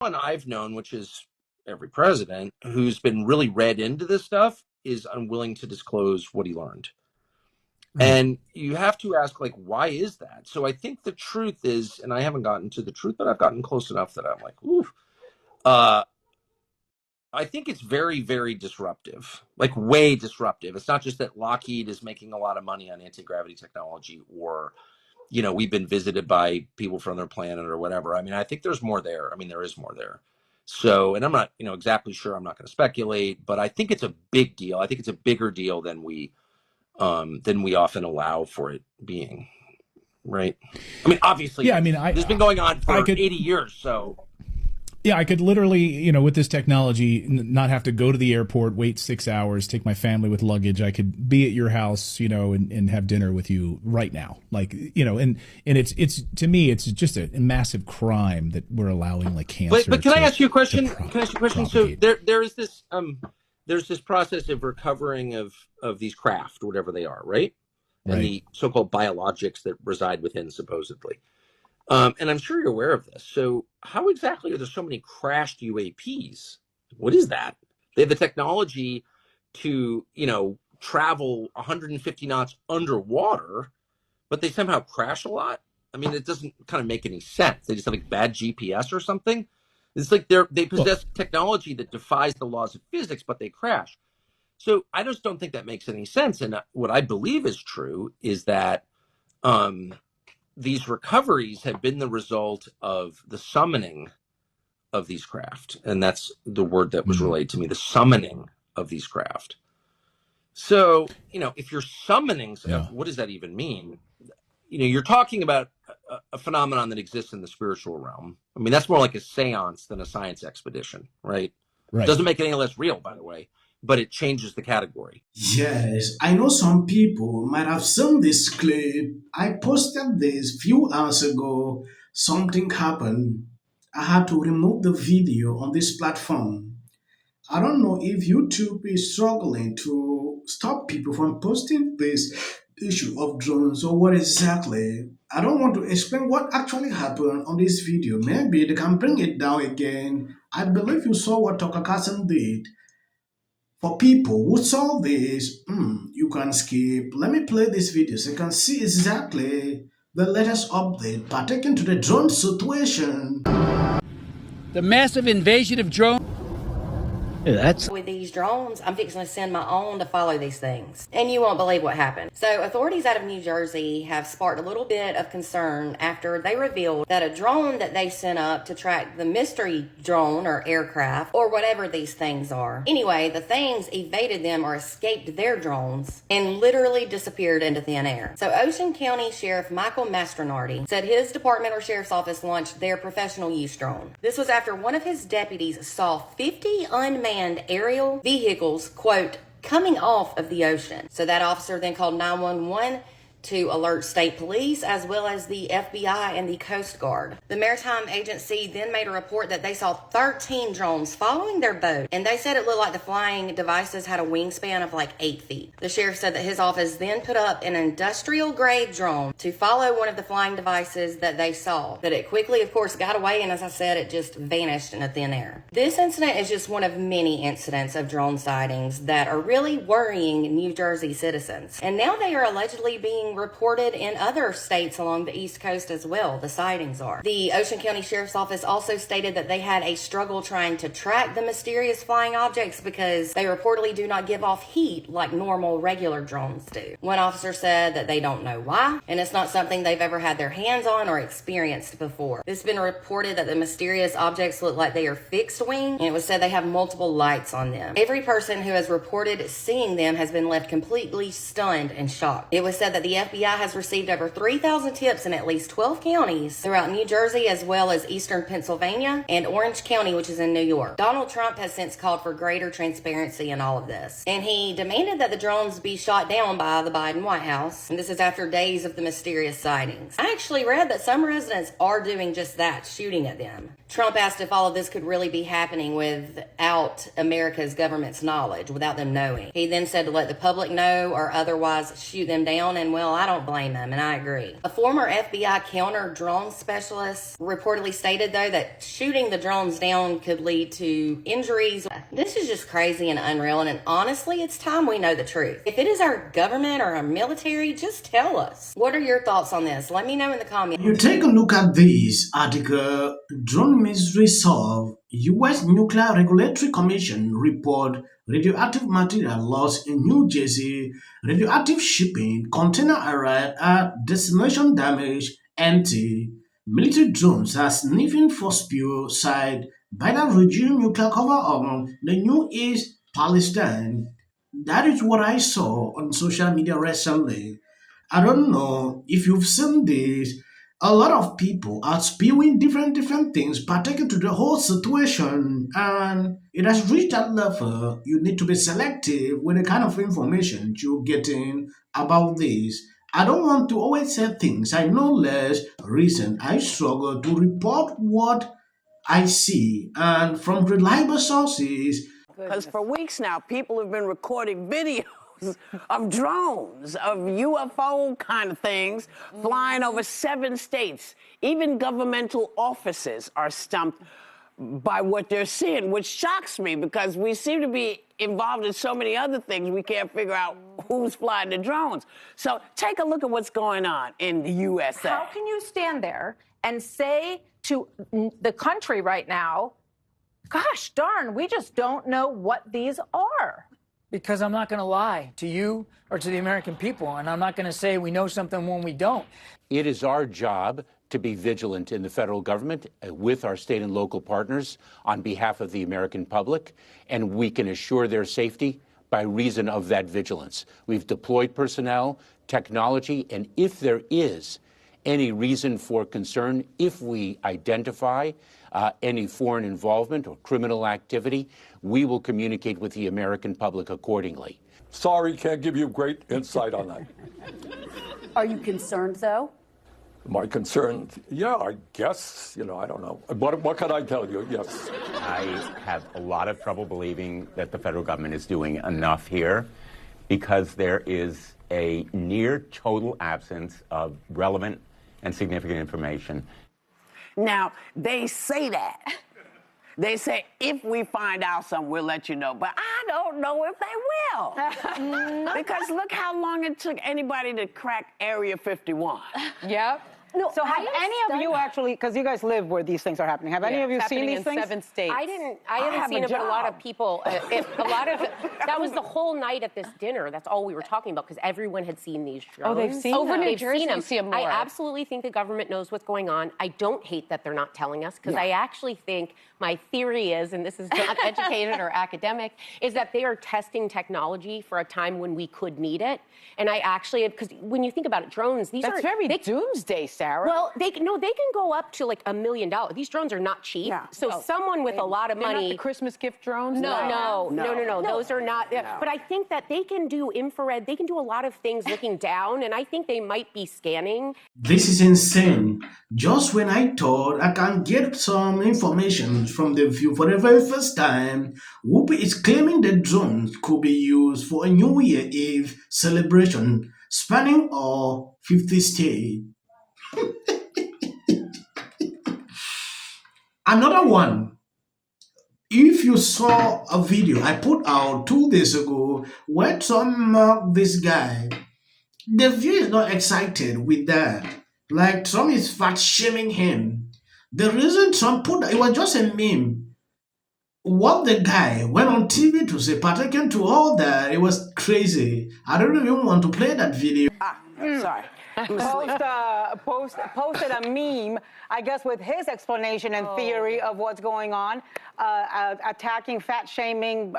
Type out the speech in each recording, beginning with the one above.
one I've known, which is every president who's been really read into this stuff, is unwilling to disclose what he learned. Right. And you have to ask, like, why is that? So I think the truth is, and I haven't gotten to the truth, but I've gotten close enough that I'm like, ooh. I think it's very, very disruptive, like way disruptive. It's not just that Lockheed is making a lot of money on anti-gravity technology, or, you know, we've been visited by people from their planet or whatever. I mean, I think there's more there. I mean, there is more there. So, and I'm not, you know, exactly sure. I'm not going to speculate, but I think it's a big deal. I think it's a bigger deal than we often allow for it being. Right. I mean, obviously, yeah. I mean, this has been going on for 80 years. So. Yeah, I could literally, you know, with this technology, not have to go to the airport, wait 6 hours, take my family with luggage. I could be at your house, you know, and have dinner with you right now. Like, you know, and it's to me, it's just a massive crime that we're allowing like cancer. But can I ask you a question? Can I ask you a question? So there is this there's this process of recovering of these craft, whatever they are, right? And the so-called biologics that reside within, supposedly. And I'm sure you're aware of this. So how exactly are there so many crashed UAPs? What is that? They have the technology to, you know, travel 150 knots underwater, but they somehow crash a lot. I mean, it doesn't kind of make any sense. They just have like bad GPS or something. It's like they possess technology that defies the laws of physics, but they crash. So I just don't think that makes any sense. And what I believe is true is that these recoveries have been the result of the summoning of these craft. And that's the word that was relayed to me, the summoning of these craft. So, you know, if you're summoning stuff, what does that even mean? You know, you're talking about a phenomenon that exists in the spiritual realm. I mean, that's more like a seance than a science expedition, right? It doesn't make it any less real, by the way, but it changes the category. Yes, I know some people might have seen this clip. I posted this few hours ago. Something happened. I had to remove the video on this platform. I don't know if YouTube is struggling to stop people from posting this issue of drones or what exactly. I don't want to explain what actually happened on this video. Maybe they can bring it down again. I believe you saw what Tucker Carlson did. For people who saw this, you can skip. Let me play this video so you can see exactly the latest update pertaining to the drone situation. The massive invasion of drones. With these drones, I'm fixing to send my own to follow these things. And you won't believe what happened. So authorities out of New Jersey have sparked a little bit of concern after they revealed that a drone that they sent up to track the mystery drone or aircraft or whatever these things are. Anyway, the things evaded them or escaped their drones and literally disappeared into thin air. So Ocean County Sheriff Michael Mastronardi said his department or sheriff's office launched their professional use drone. This was after one of his deputies saw 50 unmanned aerial vehicles, quote, coming off of the ocean. So that officer then called 911 to alert state police as well as the FBI and the Coast Guard. The Maritime Agency then made a report that they saw 13 drones following their boat, and they said it looked like the flying devices had a wingspan of like 8 feet. The sheriff said that his office then put up an industrial-grade drone to follow one of the flying devices that they saw, that it quickly, of course, got away, and as I said, it just vanished into thin air. This incident is just one of many incidents of drone sightings that are really worrying New Jersey citizens, and now they are allegedly being reported in other states along the East Coast as well. The sightings are. The Ocean County Sheriff's Office also stated that they had a struggle trying to track the mysterious flying objects because they reportedly do not give off heat like normal regular drones do. One officer said that they don't know why, and it's not something they've ever had their hands on or experienced before. It's been reported that the mysterious objects look like they are fixed wing, and it was said they have multiple lights on them. Every person who has reported seeing them has been left completely stunned and shocked. It was said that the FBI has received over 3,000 tips in at least 12 counties throughout New Jersey as well as eastern Pennsylvania and Orange County, which is in New York. Donald Trump has since called for greater transparency in all of this, and he demanded that the drones be shot down by the Biden White House, and this is after days of the mysterious sightings. I actually read that some residents are doing just that, shooting at them. Trump asked if all of this could really be happening without America's government's knowledge, without them knowing. He then said to let the public know or otherwise shoot them down, and well, Well, I don't blame them, and I agree. A former FBI counter drone specialist reportedly stated, though, that shooting the drones down could lead to injuries. This is just crazy and unreal, and honestly, it's time we know the truth. If it is our government or our military, just tell us. What are your thoughts on this? Let me know in the comments. You take a look at this article, Drone Mystery Solved, U.S. Nuclear Regulatory Commission report radioactive material lost in New Jersey, radioactive shipping, container arrived at destination damaged, empty. Military drones are sniffing for spill site Biden regime nuclear cover on the New East Palestine. That is what I saw on social media recently. I don't know if you've seen this. A lot of people are spewing different things pertaining to the whole situation, and it has reached that level. You need to be selective with the kind of information you're getting about this. I don't want to always say things I know less reason. I struggle to report what I see, and from reliable sources. Because for weeks now, people have been recording videos of drones, of UFO kind of things flying over 7 states. Even governmental offices are stumped by what they're seeing, which shocks me because we seem to be involved in so many other things we can't figure out who's flying the drones. So take a look at what's going on in the USA. How can you stand there and say to the country right now, gosh darn, we just don't know what these are? Because I'm not going to lie to you or to the American people, and I'm not going to say we know something when we don't. It is our job to be vigilant in the federal government with our state and local partners on behalf of the American public, and we can assure their safety by reason of that vigilance. We've deployed personnel, technology, and if there is any reason for concern, if we identify any foreign involvement or criminal activity, we will communicate with the American public accordingly. Sorry, can't give you great insight on that. Are you concerned, though? My concern, yeah, I guess, I don't know. What can I tell you? Yes. I have a lot of trouble believing that the federal government is doing enough here because there is a near total absence of relevant and significant information. Now, they say that. They say, if we find out something, we'll let you know. But I don't know if they will. Because look how long it took anybody to crack Area 51. Yep. No, so have any of you actually, because you guys live where these things are happening, have any of you seen these things? 7 states. I haven't seen it, but a lot of people, that was the whole night at this dinner. That's all we were talking about, because everyone had seen these drones. Oh, they've seen Over them. New Jersey, They've seen them more. I absolutely think the government knows what's going on. I don't hate that they're not telling us, because I actually think my theory is, and this is not educated or academic, is that they are testing technology for a time when we could need it. And I actually, because when you think about it, drones, these That's very doomsday, Sarah. Well, they can go up to like $1 million. These drones are not cheap. Yeah. So someone with a lot of money. They're not the Christmas gift drones? No. Those are not. No. But I think that they can do infrared. They can do a lot of things looking down, and I think they might be scanning. This is insane. Just when I thought I can get some information from The View for the very first time, Whoopi is claiming the drones could be used for a New Year Eve celebration spanning all 50 states. Another one. If you saw a video I put out 2 days ago where Trump mocked this guy, The View is not excited with that. Like Trump is fat shaming him. The reason Trump put that, it was just a meme. What the guy went on TV to say, partaking to all that, it was crazy. I don't even want to play that video. Sorry. Posted a meme, I guess, with his explanation and theory of what's going on, attacking, fat shaming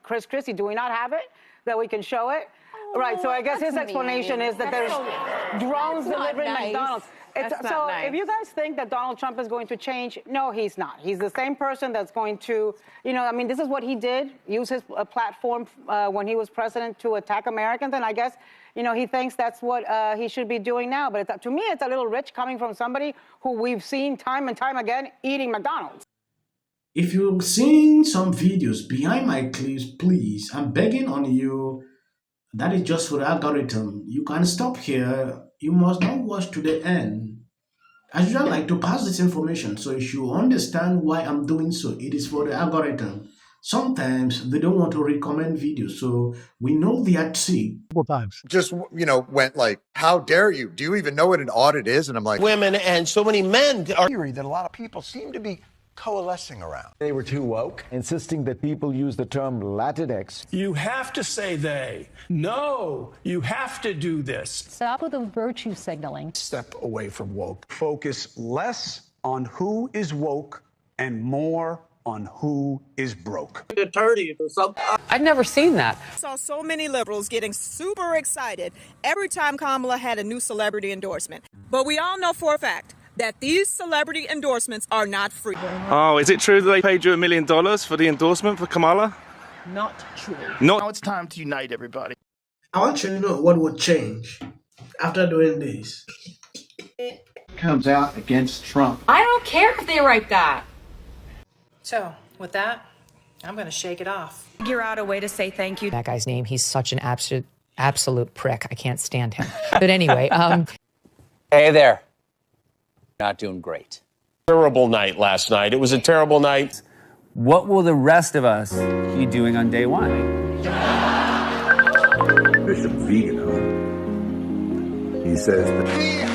Chris Christie. Do we not have it that we can show it? Right, so I guess his explanation is that there's drones delivering McDonald's. So if you guys think that Donald Trump is going to change, no, he's not. He's the same person that's going to, this is what he did, use his platform when he was president to attack Americans, and I guess, he thinks that's what he should be doing now. But to me, it's a little rich coming from somebody who we've seen time and time again eating McDonald's. If you've seen some videos behind my clips, please, I'm begging on you, That is just for the algorithm. You can stop here. You must not watch to the end. I usually like to pass this information so you should understand why I'm doing so. It is for the algorithm. Sometimes they don't want to recommend videos, so we know they are tricked. Just, went like, how dare you? Do you even know what an audit is? And I'm like, Women and so many men are theory that a lot of people seem to be coalescing around. They were too woke, insisting that people use the term Latinx. You have to say they. No, you have to do this. Stop with the virtue signaling. Step away from woke. Focus less on who is woke and more on who is broke. attorney or something. I've never seen that. I saw so many liberals getting super excited every time Kamala had a new celebrity endorsement. But we all know for a fact that these celebrity endorsements are not free. Oh, is it true that they paid you $1 million for the endorsement for Kamala? Not true. Now it's time to unite everybody. I want you to know what would change after doing this. Comes out against Trump. I don't care if they write that. So, with that, I'm going to shake it off. Figure out a way to say thank you. That guy's name, he's such an absolute prick. I can't stand him. But anyway. Hey there. Not doing great. Terrible night last night. It was a terrible night. What will the rest of us be doing on day one? Bishop Vegan, huh? He says that